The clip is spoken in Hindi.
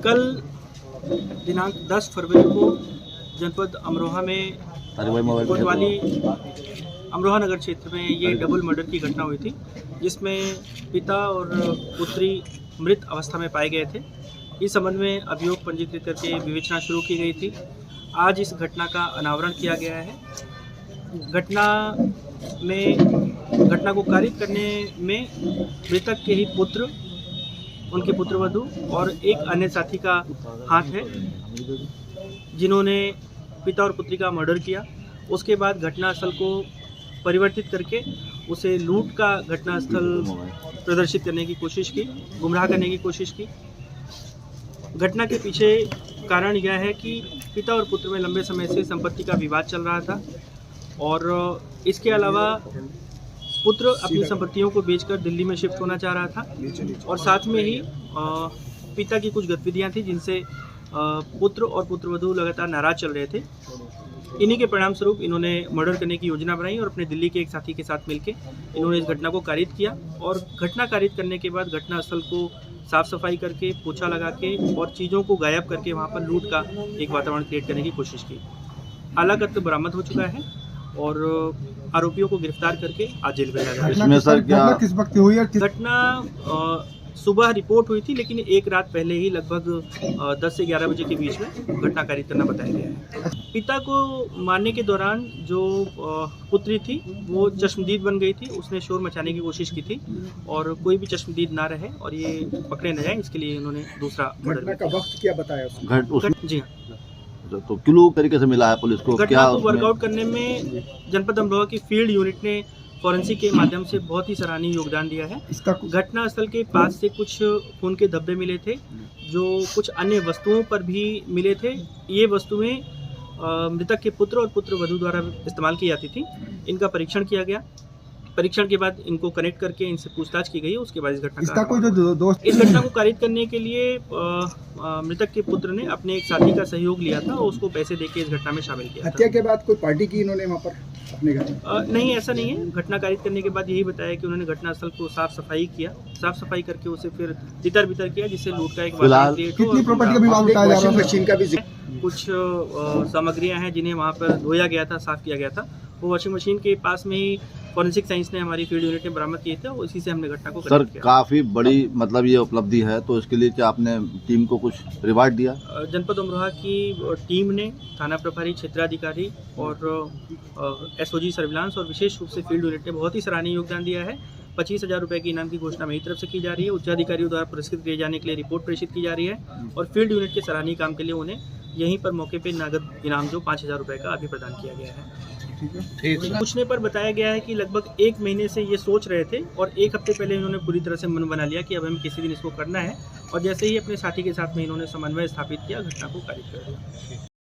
कल दिनांक 10 फरवरी को जनपद अमरोहा में कोतवाली अमरोहा नगर क्षेत्र में ये डबल मर्डर की घटना हुई थी, जिसमें पिता और पुत्री मृत अवस्था में पाए गए थे। इस संबंध में अभियोग पंजीकृत करके विवेचना शुरू की गई थी। आज इस घटना का अनावरण किया गया है। घटना को कारित करने में मृतक के ही पुत्र, उनके पुत्रवधू और एक अन्य साथी का हाथ है, जिन्होंने पिता और पुत्री का मर्डर किया। उसके बाद घटनास्थल को परिवर्तित करके उसे लूट का घटनास्थल प्रदर्शित करने की कोशिश की, गुमराह करने की कोशिश की। घटना के पीछे कारण यह है कि पिता और पुत्र में लंबे समय से संपत्ति का विवाद चल रहा था और इसके अलावा पुत्र अपनी संपत्तियों को बेचकर दिल्ली में शिफ्ट होना चाह रहा था और साथ में ही पिता की कुछ गतिविधियां थी जिनसे पुत्र और पुत्रवधू लगातार नाराज चल रहे थे। इन्हीं के परिणाम स्वरूप इन्होंने मर्डर करने की योजना बनाई और अपने दिल्ली के एक साथी के साथ मिलकर इन्होंने इस घटना को कारित किया और घटना कारित करने के बाद घटनास्थल को साफ सफाई करके, पोछा लगा के और चीज़ों को गायब करके वहाँ पर लूट का एक वातावरण क्रिएट करने की कोशिश की। आला तत्व बरामद हो चुका है और आरोपियों को गिरफ्तार करके आज जेल भेजा गया। इसमें सर क्या किस वक्त हुई है? घटना सुबह रिपोर्ट हुई थी, लेकिन एक रात पहले ही लगभग 10 से 11 बजे के बीच में घटना कारित करना बताया गया है। पिता को मारने के दौरान जो पुत्री थी वो चश्मदीद बन गई थी। उसने शोर मचाने की कोशिश की थी और कोई भी चश्मदीद ना रहे और ये पकड़े न जाए, इसके लिए इन्होंने दूसरा घटना का वक्त क्या बताया? जी हाँ, तो क्लू तरीके से मिला है पुलिस को? घटना को वर्कआउट करने में जनपद अमरोहा की फील्ड यूनिट ने फॉरेंसिक के माध्यम से बहुत ही सराहनीय योगदान दिया है। घटनास्थल के पास से कुछ खून के धब्बे मिले थे, जो कुछ अन्य वस्तुओं पर भी मिले थे। ये वस्तुएं मृतक के पुत्र और पुत्रवधू द्वारा इस्तेमाल की जाती थी। इनका परीक्षण किया गया। परीक्षण के बाद इनको कनेक्ट करके इनसे पूछताछ की गई। उसके बाद इस घटना इस घटना को कारित करने के लिए मृतक के पुत्र ने अपने एक साथी का सहयोग लिया था और उसको पैसे देके इस घटना में शामिल किया। हत्या के बाद कोई पार्टी की इन्होंने वहाँ पर अपने घर? नहीं, ऐसा नहीं है। घटना कारित करने के बाद यही बताया कि उन्होंने घटनास्थल को साफ सफाई किया, साफ सफाई करके उसे फिर तितर बितर किया, जिससे लूट का एक कितनी प्रॉपर्टी का विवाद उठाया जा रहा है? मशीन का भी कुछ सामग्रियां हैं जिन्हें वहाँ पर धोया गया था, साफ किया गया था। वो वॉशिंग मशीन के पास में ही फॉरेंसिक साइंस ने, हमारी फील्ड यूनिट ने बरामद किए थे और इसी से हमने घटना को सर काफ़ी बड़ी मतलब ये उपलब्धि है, तो इसके लिए क्या आपने टीम को कुछ रिवार्ड दिया? जनपद अमरोहा की टीम ने थाना प्रभारी, क्षेत्राधिकारी और एसओजी सर्विलांस और विशेष रूप से फील्ड यूनिट ने बहुत ही सराहनीय योगदान दिया है। 25,000 रुपये की इनाम की घोषणा मेरी तरफ से की जा रही है। उच्चाधिकारियों द्वारा पुरस्कृत किए जाने के लिए रिपोर्ट प्रेषित की जा रही है और फील्ड यूनिट के सराहनीय काम के लिए उन्हें यहीं पर मौके पे नगद इनाम जो 5,000 रुपये का अभी प्रदान किया गया है। पूछने पर बताया गया है कि लगभग 1 महीने से ये सोच रहे थे और 1 हफ्ते पहले इन्होंने पूरी तरह से मन बना लिया कि अब हमें किसी दिन इसको करना है और जैसे ही अपने साथी के साथ में इन्होंने समन्वय स्थापित किया, घटना को कारित कर दिया।